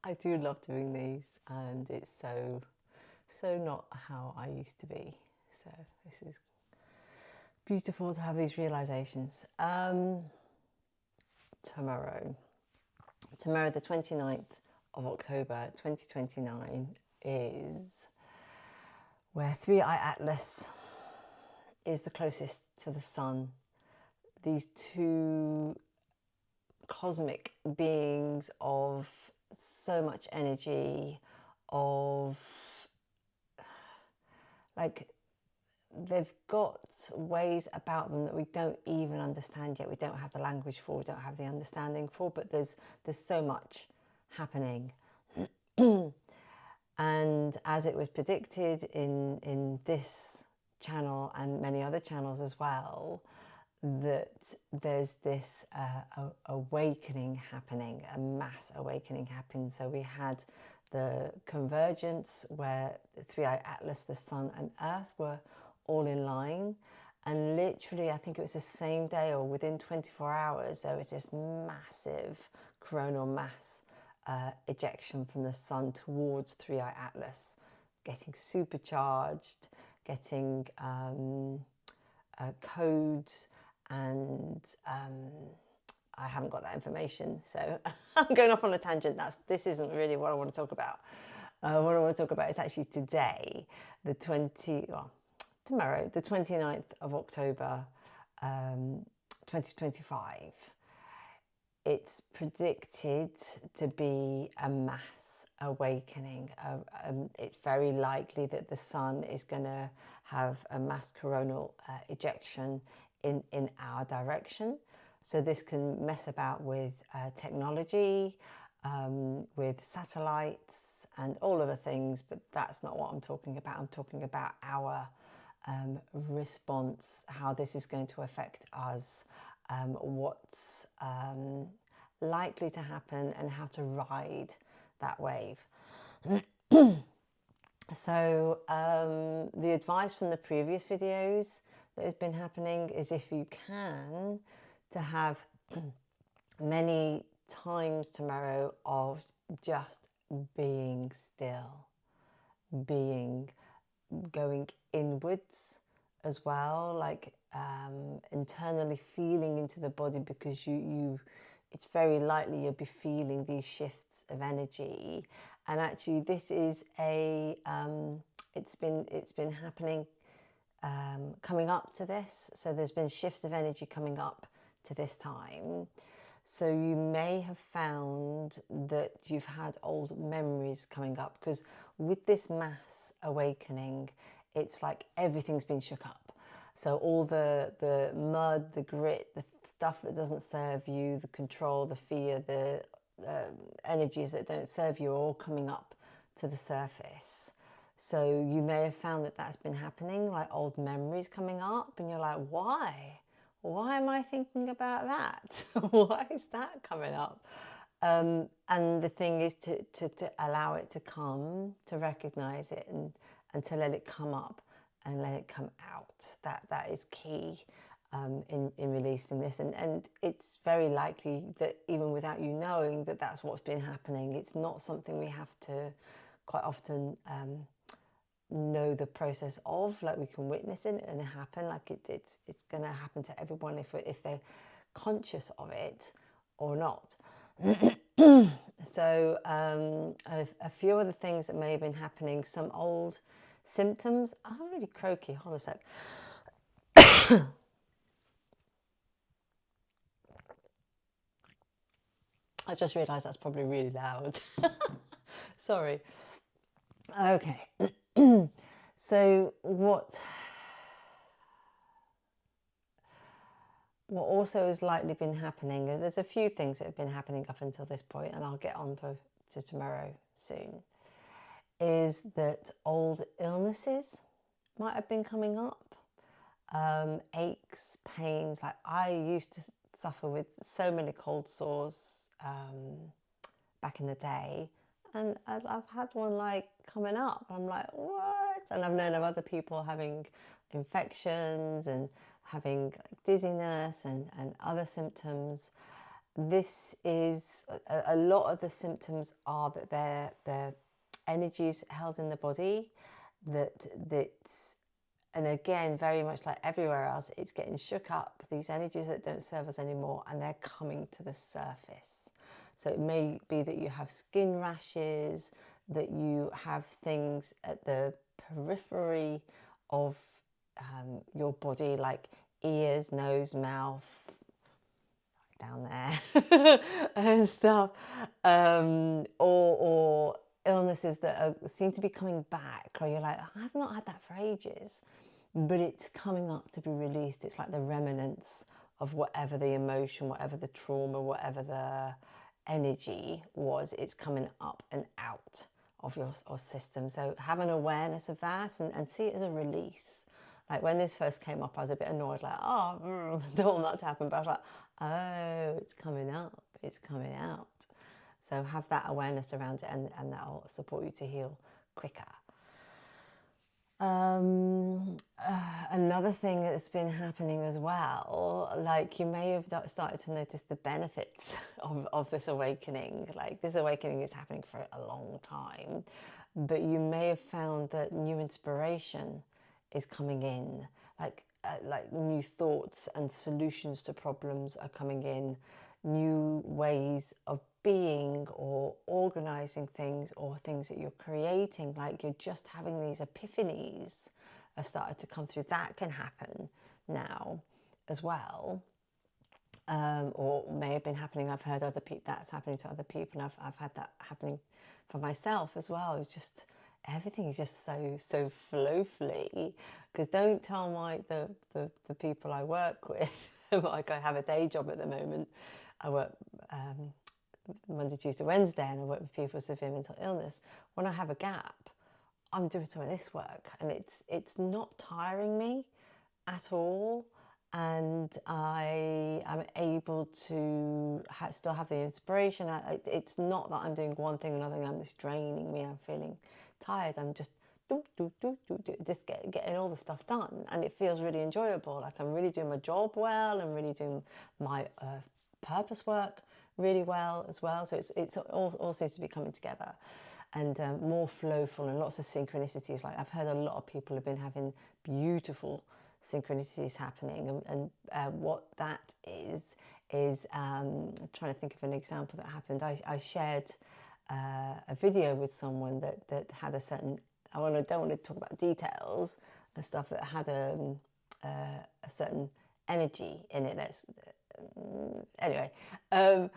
I do love doing these, and it's so not how I used to be. So this is beautiful to have these realizations. Tomorrow, the 29th of October 2029 is where 3i Atlas is the closest to the sun. These two cosmic beings of so much energy, of like, they've got ways about them that we don't even understand yet. We don't have the language for, we don't have the understanding for, but there's so much happening. And as it was predicted in this channel and many other channels as well, that there's this awakening happening, a mass awakening happening. So we had the convergence where the 3i Atlas, the sun and earth were all in line, and literally I think it was the same day or within 24 hours there was this massive coronal mass ejection from the sun towards 3i Atlas, getting supercharged, getting codes, and I haven't got that information, so I'm going off on a tangent. This isn't really what I want to talk about. What I want to talk about is actually today, tomorrow, the 29th of October, 2025. It's predicted to be a mass awakening. It's very likely that the sun is going to have a mass coronal ejection in our direction. So this can mess about with technology, with satellites and all of the things, but that's not what I'm talking about. I'm talking about our response, how this is going to affect us, what's likely to happen, and how to ride that wave. So the advice from the previous videos that has been happening is, if you can, to have many times tomorrow of just being still, going inwards as well, like internally feeling into the body, because it's very likely you'll be feeling these shifts of energy. And actually this is it's been happening coming up to this. So there's been shifts of energy coming up to this time. So you may have found that you've had old memories coming up, because with this mass awakening, it's like everything's been shook up. So all the mud, the grit, the stuff that doesn't serve you, the control, the fear, the energies that don't serve you are all coming up to the surface. So you may have found that that's been happening, like old memories coming up, and you're like, why? Why am I thinking about that? Why is that coming up? And the thing is to allow it to come, to recognize it, and to let it come up and let it come out. That is key in releasing this. And it's very likely that even without you knowing that that's what's been happening, it's not something we have to quite often know the process of. Like, we can witness it and it happen. Like it's going to happen to everyone if they're conscious of it or not. So a few other things that may have been happening, some old symptoms. I'm really croaky, hold a sec. I just realised that's probably really loud. Sorry. Okay. So what also has likely been happening, there's a few things that have been happening up until this point, and I'll get on to tomorrow soon, is that old illnesses might have been coming up. Aches, pains. Like, I used to suffer with so many cold sores back in the day, and I've had one like coming up. I'm like, what? And I've known of other people having infections and having dizziness and other symptoms. this is a lot of the symptoms are that they're energies held in the body that and again, very much like everywhere else, it's getting shook up, these energies that don't serve us anymore, and they're coming to the surface. So it may be that you have skin rashes, that you have things at the periphery of your body, like ears, nose, mouth, down there and stuff, or illnesses that seem to be coming back, or you're like, I've not had that for ages, but it's coming up to be released. It's like the remnants of whatever the emotion, whatever the trauma, whatever the energy was, it's coming up and out of your system. So have an awareness of that and see it as a release. Like when this first came up, I was a bit annoyed, like, oh, I don't want that to happen. But I was like, oh, it's coming up, it's coming out. So have that awareness around it, and that'll support you to heal quicker. Another thing that's been happening as well, like you may have started to notice the benefits of this awakening. Like this awakening is happening for a long time, but you may have found that new inspiration is coming in, like new thoughts and solutions to problems are coming in, new ways of being or organizing things, or things that you're creating, like you're just having these epiphanies are started to come through. That can happen now as well, or may have been happening. I've heard other people, that's happening to other people, and I've had that happening for myself as well. It's just everything is just so flowfully. Because don't tell the people I work with, like I have a day job at the moment. I work Monday, Tuesday, Wednesday, and I work with people with severe mental illness. When I have a gap, I'm doing some of this work, and it's not tiring me at all, and I am able to still have the inspiration. It's not that I'm doing one thing or another thing, it's draining me, I'm feeling tired, I'm just just getting all the stuff done, and it feels really enjoyable. Like I'm really doing my job well, I'm really doing my purpose work really well as well. So it's all seems to be coming together, and more flowful, and lots of synchronicities. Like I've heard a lot of people have been having beautiful synchronicities happening, and what that is I'm trying to think of an example that happened. I shared a video with someone that had a certain, I don't want to talk about details and stuff, that had a certain energy in it. Anyway, and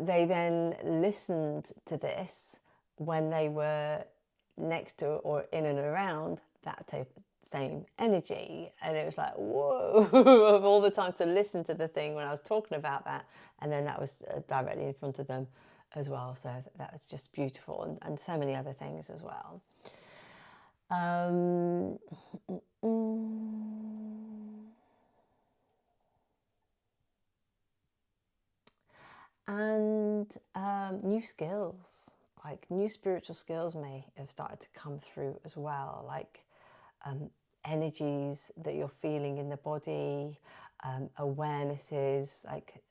they then listened to this when they were next to or in and around that same energy, and it was like, whoa, of all the time to listen to the thing when I was talking about that, and then that was directly in front of them as well. So that was just beautiful, and so many other things as well. And new skills, like new spiritual skills may have started to come through as well, like energies that you're feeling in the body, awarenesses, like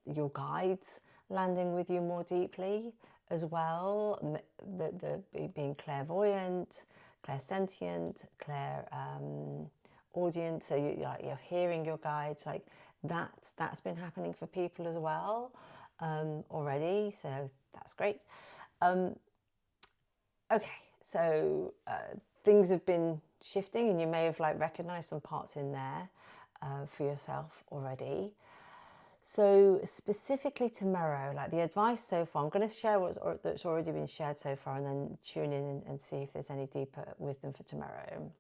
your guides landing with you more deeply as well, being clairvoyant, clairsentient, clairaudient, so you're hearing your guides, like that's been happening for people as well already, so that's great. Okay, so things have been shifting, and you may have recognized some parts in there for yourself already. So specifically tomorrow, the advice so far, I'm going to share that's already been shared so far, and then tune in and see if there's any deeper wisdom for tomorrow.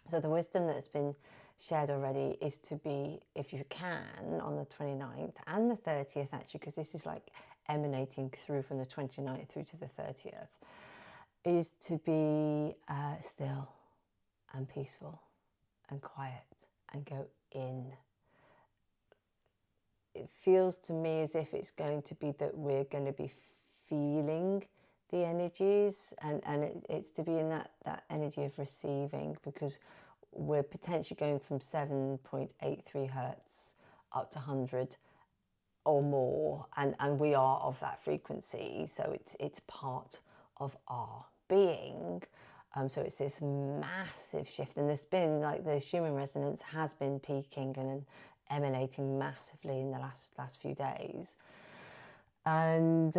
So the wisdom that's been shared already is to be, if you can, on the 29th and the 30th actually, because this is emanating through from the 29th through to the 30th, is to be still and peaceful and quiet and go in. It feels to me as if it's going to be that we're going to be feeling the energies, and it's to be in that energy of receiving, because we're potentially going from 7.83 hertz up to 100 or more, and we are of that frequency, so it's part of our being. So it's this massive shift, and there's been, like, the human resonance has been peaking and emanating massively in the last few days. And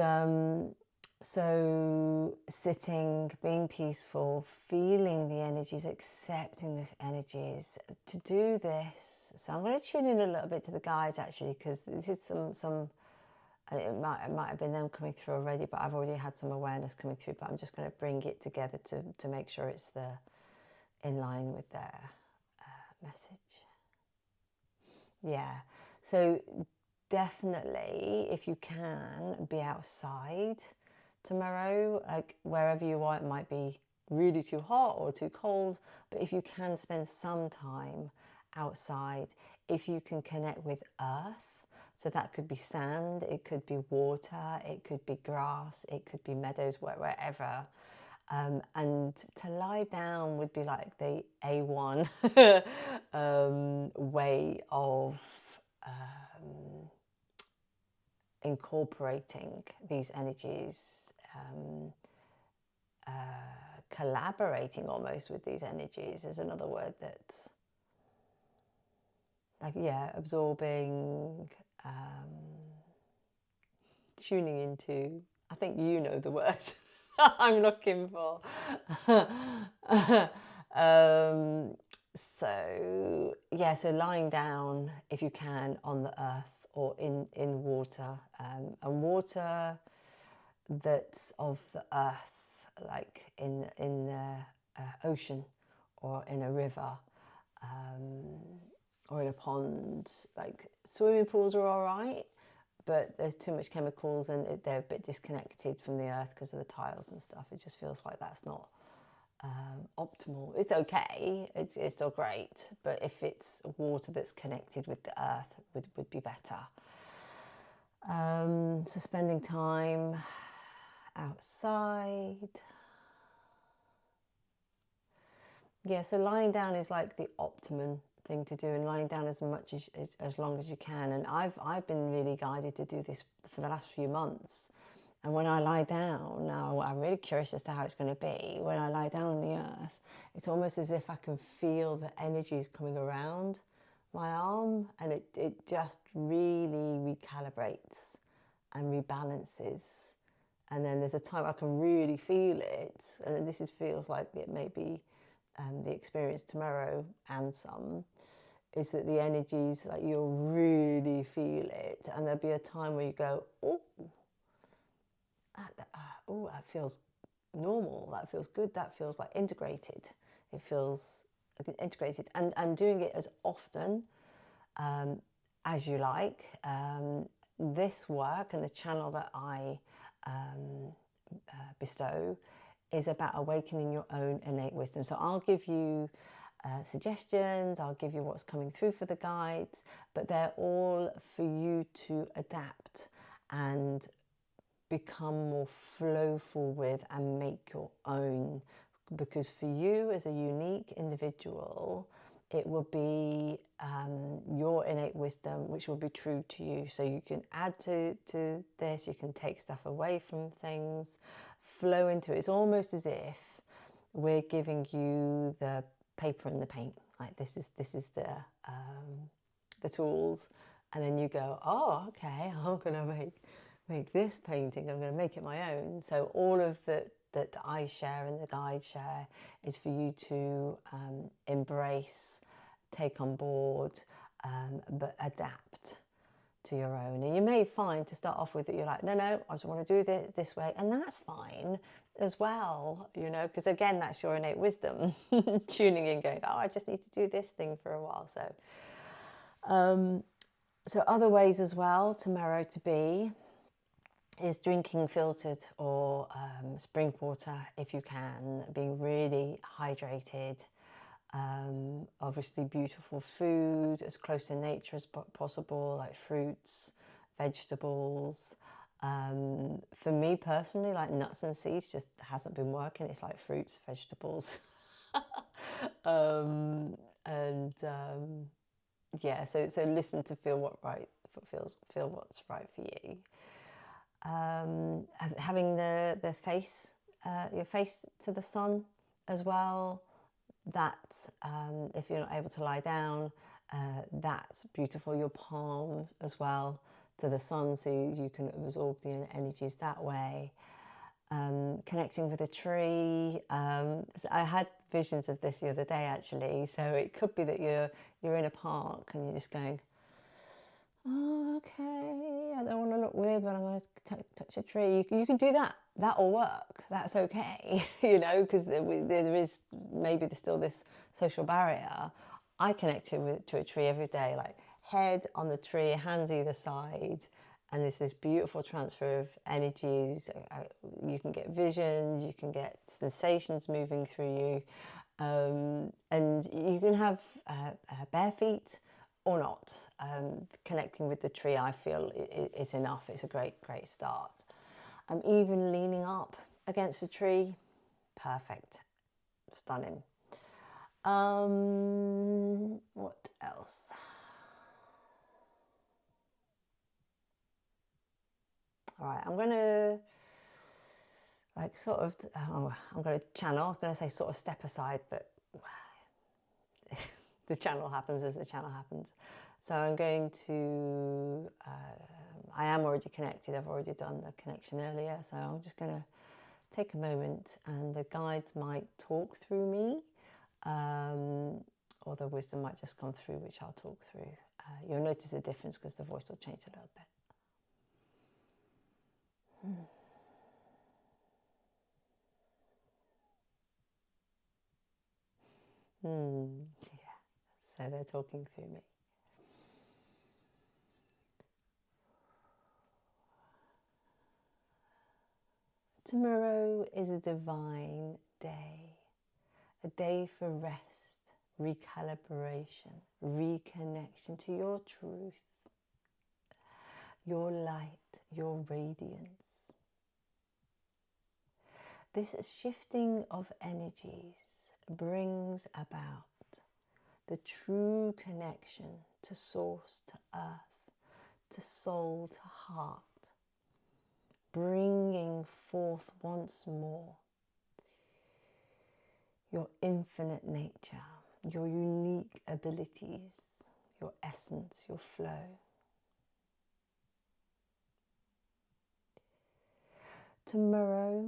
so sitting, being peaceful, feeling the energies, accepting the energies. To do this, so I'm going to tune in a little bit to the guides, actually, because this is some it might have been them coming through already, but I've already had some awareness coming through, but I'm just going to bring it together to make sure it's in line with their message. Yeah, so definitely, if you can, be outside tomorrow, like wherever you are. It might be really too hot or too cold, but if you can spend some time outside, if you can connect with earth, so that could be sand, it could be water, it could be grass, it could be meadows, wherever. And to lie down would be like the A1 way of incorporating these energies, collaborating almost with these energies is another word that's like, yeah, absorbing, tuning into. I think you know the word I'm looking for. So yeah, so lying down if you can on the earth or in water, and water that's of the earth, like in the ocean or in a river, or in a pond. Like swimming pools are all right, but there's too much chemicals and they're a bit disconnected from the earth because of the tiles and stuff. It just feels like that's not optimal. It's okay, it's still great, but if it's water that's connected with the earth would be better. So spending time outside. Yeah, so lying down is like the optimum thing to do, and lying down as much as long as you can. And I've been really guided to do this for the last few months. And when I lie down now, I'm really curious as to how it's going to be. When I lie down on the earth, it's almost as if I can feel the energies coming around my arm, and it just really recalibrates and rebalances. And then there's a time I can really feel it, and this feels like it may be the experience tomorrow, and some, is that the energies, like, you'll really feel it, and there'll be a time where you go, oh, that feels normal, that feels good, that feels like integrated. It feels integrated, and doing it as often as you like. This work and the channel that I bestow is about awakening your own innate wisdom. So I'll give you suggestions, I'll give you what's coming through for the guides, but they're all for you to adapt and become more flowful with and make your own. Because for you as a unique individual, it will be your innate wisdom which will be true to you. So you can add to this, you can take stuff away from things, flow into it. It's almost as if we're giving you the paper and the paint. Like, this is the tools, and then you go, oh, okay, I'm going to make this painting, I'm going to make it my own. So all of that I share and the guides share is for you to embrace, take on board, but adapt to your own. And you may find to start off with that you're like, no, I just want to do this way, and that's fine as well, you know, because again, that's your innate wisdom tuning in, going, oh, I just need to do this thing for a while. So other ways as well tomorrow to be is drinking filtered or spring water if you can, being really hydrated. Obviously beautiful food, as close to nature as possible, like fruits, vegetables. For me personally, like nuts and seeds just hasn't been working. It's like fruits, vegetables. Yeah, so listen to feel what feel what's right for you. Having the face, your face to the sun as well. That if you're not able to lie down, that's beautiful. Your palms as well to the sun, so you can absorb the energies that way. Connecting with a tree. So I had visions of this the other day actually. So it could be that you're in a park and you're just going, oh, okay, I don't want to look weird, but I'm going to touch a tree. You can do that. That'll work. That's okay, you know, because there is maybe there's still this social barrier. I connect to a tree every day, like head on the tree, hands either side, and there's this beautiful transfer of energies. You can get visions, you can get sensations moving through you, and you can have bare feet or not. Connecting with the tree, I feel, is enough. It's a great start. Even leaning up against a tree, perfect, stunning. What else? All right, I'm going to like sort of, I'm going to channel. I was going to say sort of step aside, but the channel happens as the channel happens. So I'm going to, I am already connected. I've already done the connection earlier. So I'm just going to take a moment, and the guides might talk through me, or the wisdom might just come through, which I'll talk through. You'll notice a difference because the voice will change a little bit. Yeah, so they're talking through me. Tomorrow is a divine day, a day for rest, recalibration, reconnection to your truth, your light, your radiance. This shifting of energies brings about the true connection to source, to earth, to soul, to heart, bringing forth once more your infinite nature, your unique abilities, your essence, your flow. Tomorrow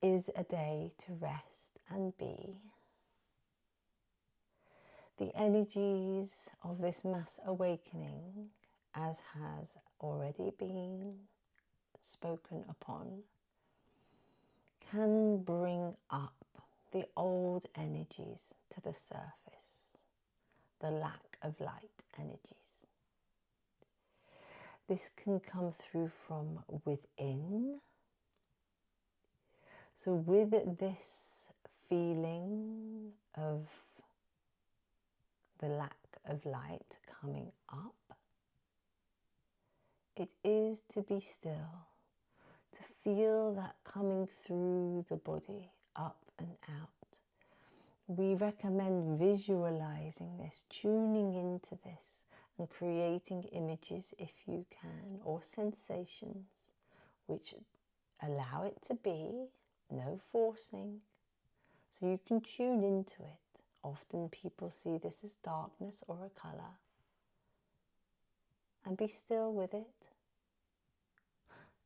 is a day to rest and be. The energies of this mass awakening, as has already been spoken upon, can bring up the old energies to the surface, the lack of light energies. This can come through from within. So with this feeling of the lack of light coming up, it is to be still, to feel that coming through the body, up and out. We recommend visualizing this, tuning into this, and creating images if you can, or sensations which allow it to be, no forcing. So you can tune into it. Often people see this as darkness or a colour. And be still with it.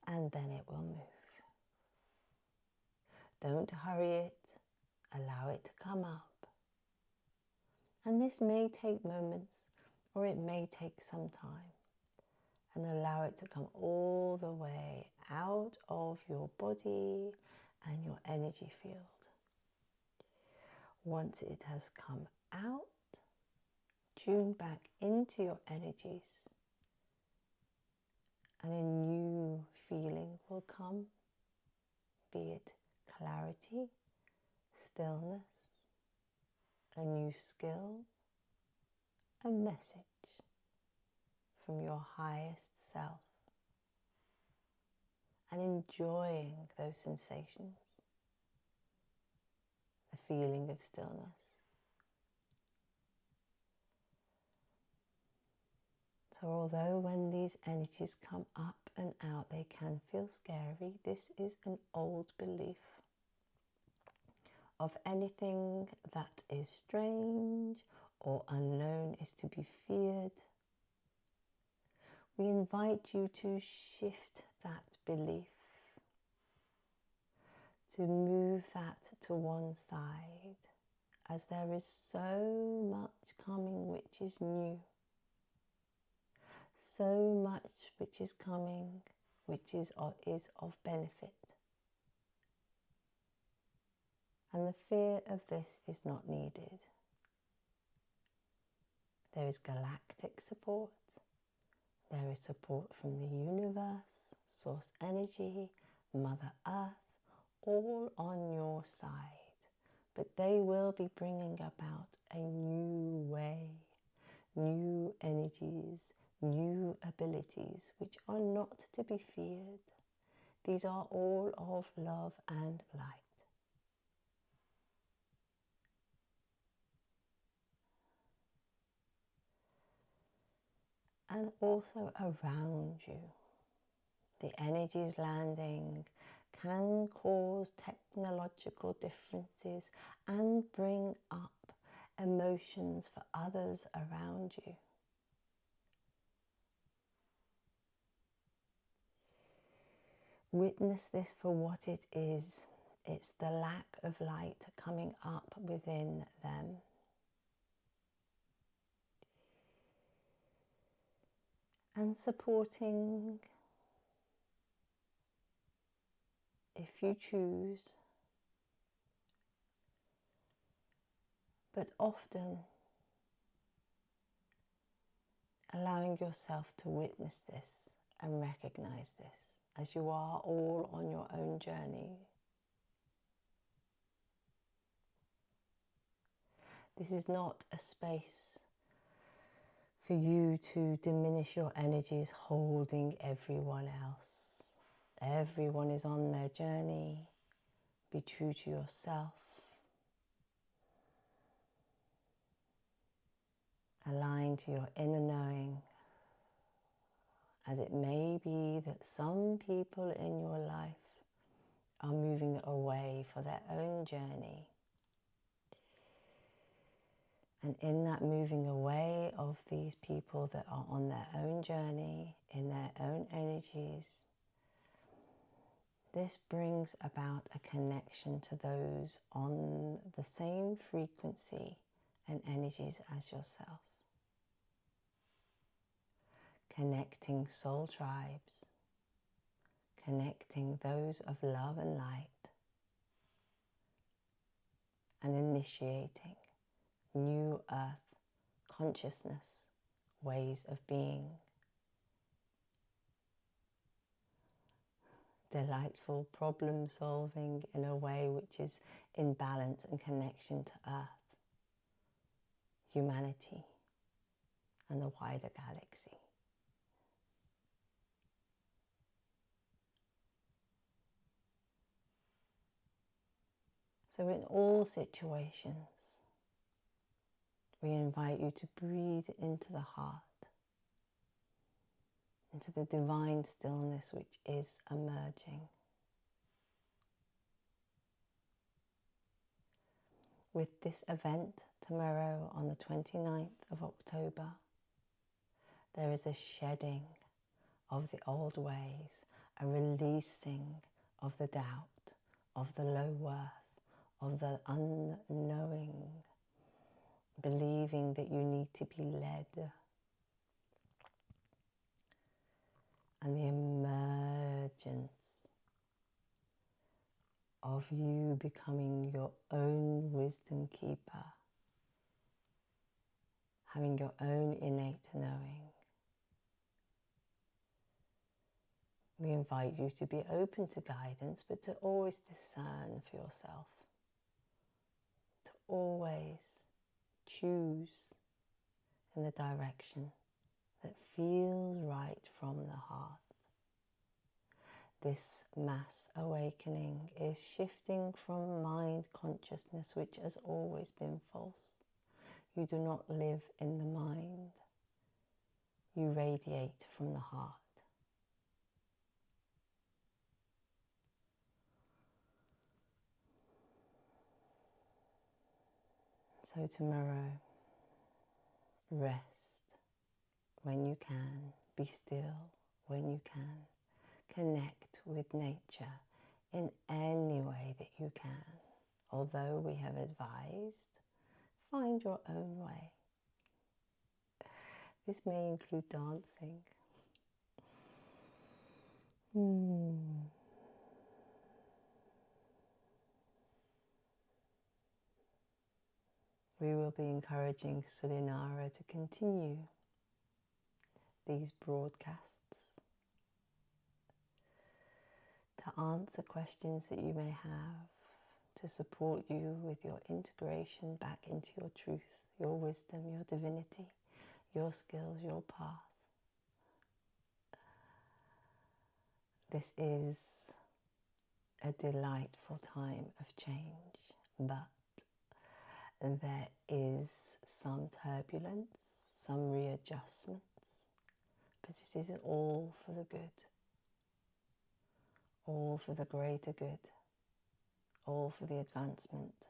And then it will move. Don't hurry it. Allow it to come up. And this may take moments, or it may take some time. And allow it to come all the way out of your body and your energy field. Once it has come out, tune back into your energies, and a new feeling will come, be it clarity, stillness, a new skill, a message from your highest self, and enjoying those sensations, the feeling of stillness. So although when these energies come up and out, they can feel scary, this is an old belief of anything that is strange or unknown is to be feared. We invite you to shift that belief, to move that to one side, as there is so much coming which is new, so much which is coming which is of benefit. And the fear of this is not needed. There is galactic support. There is support from the universe, source energy, Mother Earth, all on your side. But they will be bringing about a new way, new energies, new abilities, which are not to be feared. These are all of love and light. And also around you, the energies landing can cause technological differences and bring up emotions for others around you. Witness this for what it is. It's the lack of light coming up within them. And supporting, if you choose, but often allowing yourself to witness this and recognize this as you are all on your own journey. This is not a space for you to diminish your energies holding everyone else. Everyone is on their journey. Be true to yourself. Align to your inner knowing, as it may be that some people in your life are moving away for their own journey. And in that moving away of these people that are on their own journey, in their own energies, this brings about a connection to those on the same frequency and energies as yourself. Connecting soul tribes, connecting those of love and light, and initiating new earth consciousness, ways of being. Delightful problem solving in a way which is in balance and connection to earth, humanity, and the wider galaxy. So in all situations, we invite you to breathe into the heart, into the divine stillness which is emerging. With this event tomorrow on the 29th of October, there is a shedding of the old ways, a releasing of the doubt, of the low worth, of the unknowing, believing that you need to be led, and the emergence of you becoming your own wisdom keeper, having your own innate knowing. We invite you to be open to guidance, but to always discern for yourself, to always choose in the direction that feels right from the heart. This mass awakening is shifting from mind consciousness, which has always been false. You do not live in the mind. you radiate from the heart. So tomorrow, rest when you can, be still when you can, connect with nature in any way that you can. Although we have advised, find your own way. This may include dancing. We will be encouraging Sulinara to continue these broadcasts, to answer questions that you may have, to support you with your integration back into your truth, your wisdom, your divinity, your skills, your path. This is a delightful time of change, but there is some turbulence, some readjustments, but it is all for the good, all for the greater good, all for the advancement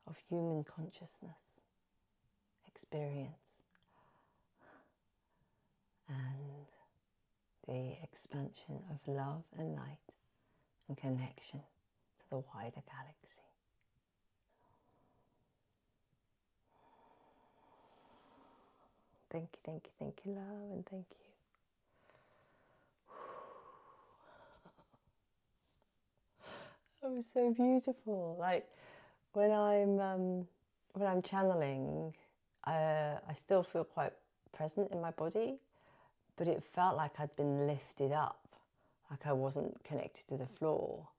of human consciousness, experience, and the expansion of love and light and connection to the wider galaxy. Thank you, love, and thank you. That was so beautiful. Like when I'm channeling, I still feel quite present in my body, but it felt like I'd been lifted up, like I wasn't connected to the floor.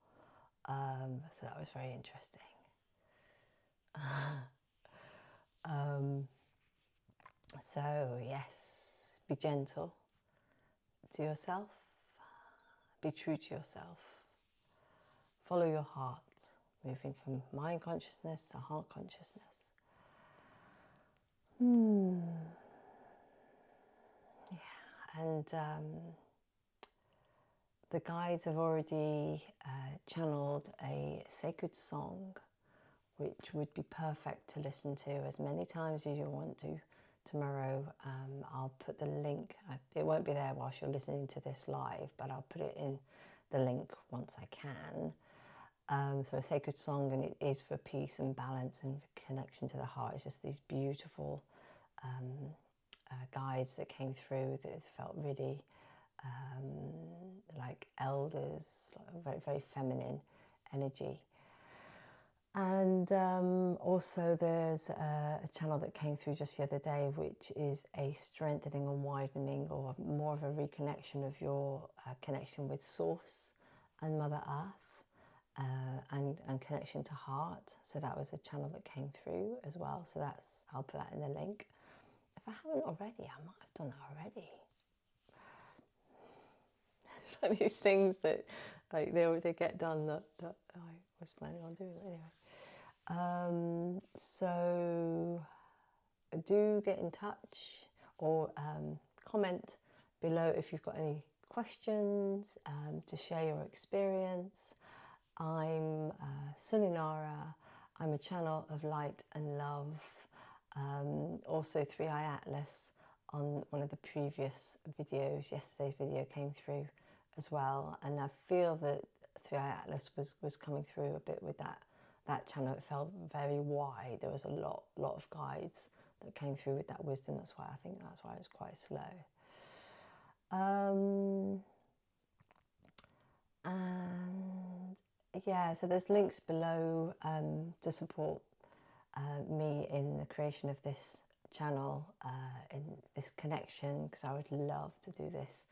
So that was very interesting. So yes, be gentle to yourself, be true to yourself, follow your heart, moving from mind consciousness to heart consciousness. Yeah, and the guides have already channeled a sacred song which would be perfect to listen to as many times as you want to tomorrow. I'll put the link, it won't be there whilst you're listening to this live, but I'll put it in the link once I can. So a sacred song, and it is for peace and balance and connection to the heart. It's just these beautiful guides that came through that felt really like elders, like very, very feminine energy. And also there's a channel that came through just the other day, which is a strengthening and widening, or more of a reconnection of your connection with Source and Mother Earth, and connection to heart. So that was a channel that came through as well. So that's, I'll put that in the link. If I haven't already, I might have done it already. It's like these things that like they get done that I was planning on doing anyway. So do get in touch, or comment below if you've got any questions, to share your experience. I'm Sulinara. I'm a channel of light and love. Also 3i Atlas on one of the previous videos. Yesterday's video came through as well, and I feel that 3i Atlas was coming through a bit with that channel. It felt very wide. There was a lot of guides that came through with that wisdom. That's why it was quite slow. And yeah, so there's links below to support me in the creation of this channel, in this connection, because I would love to do this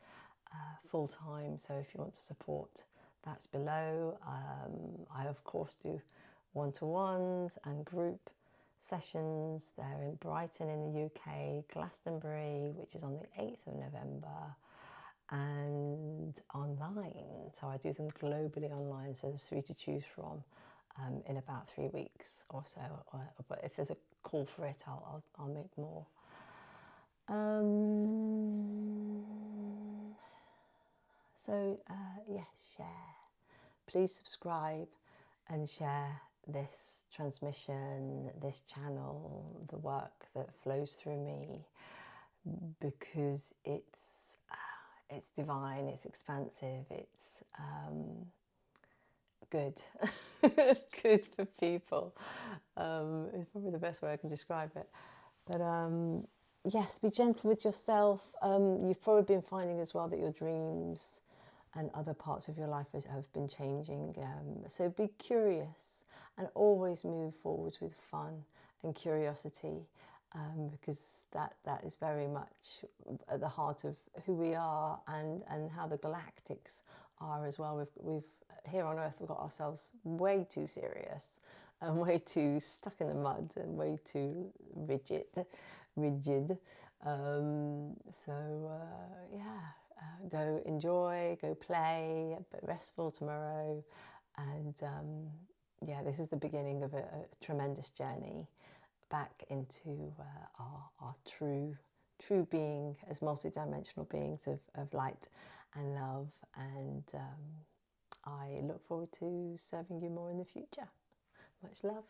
full time. So if you want to support, that's below. I of course do one-to-ones and group sessions. They're in Brighton in the UK, Glastonbury, which is on the 8th of November, and online. So I do them globally online, so there's 3 to choose from in about 3 weeks or so. But if there's a call for it, I'll make more. Yes, share. Please subscribe and share this transmission, this channel, the work that flows through me, because it's divine, it's expansive, it's good, good for people. It's probably the best way I can describe it. But yes, be gentle with yourself. You've probably been finding as well that your dreams and other parts of your life have been changing. So be curious and always move forwards with fun and curiosity, because that is very much at the heart of who we are and how the galactics are as well. We've here on Earth we've got ourselves way too serious and way too stuck in the mud and way too rigid. Go enjoy, go play, but restful tomorrow, and yeah, this is the beginning of a tremendous journey back into our true being as multidimensional beings of light and love, and I look forward to serving you more in the future. Much love.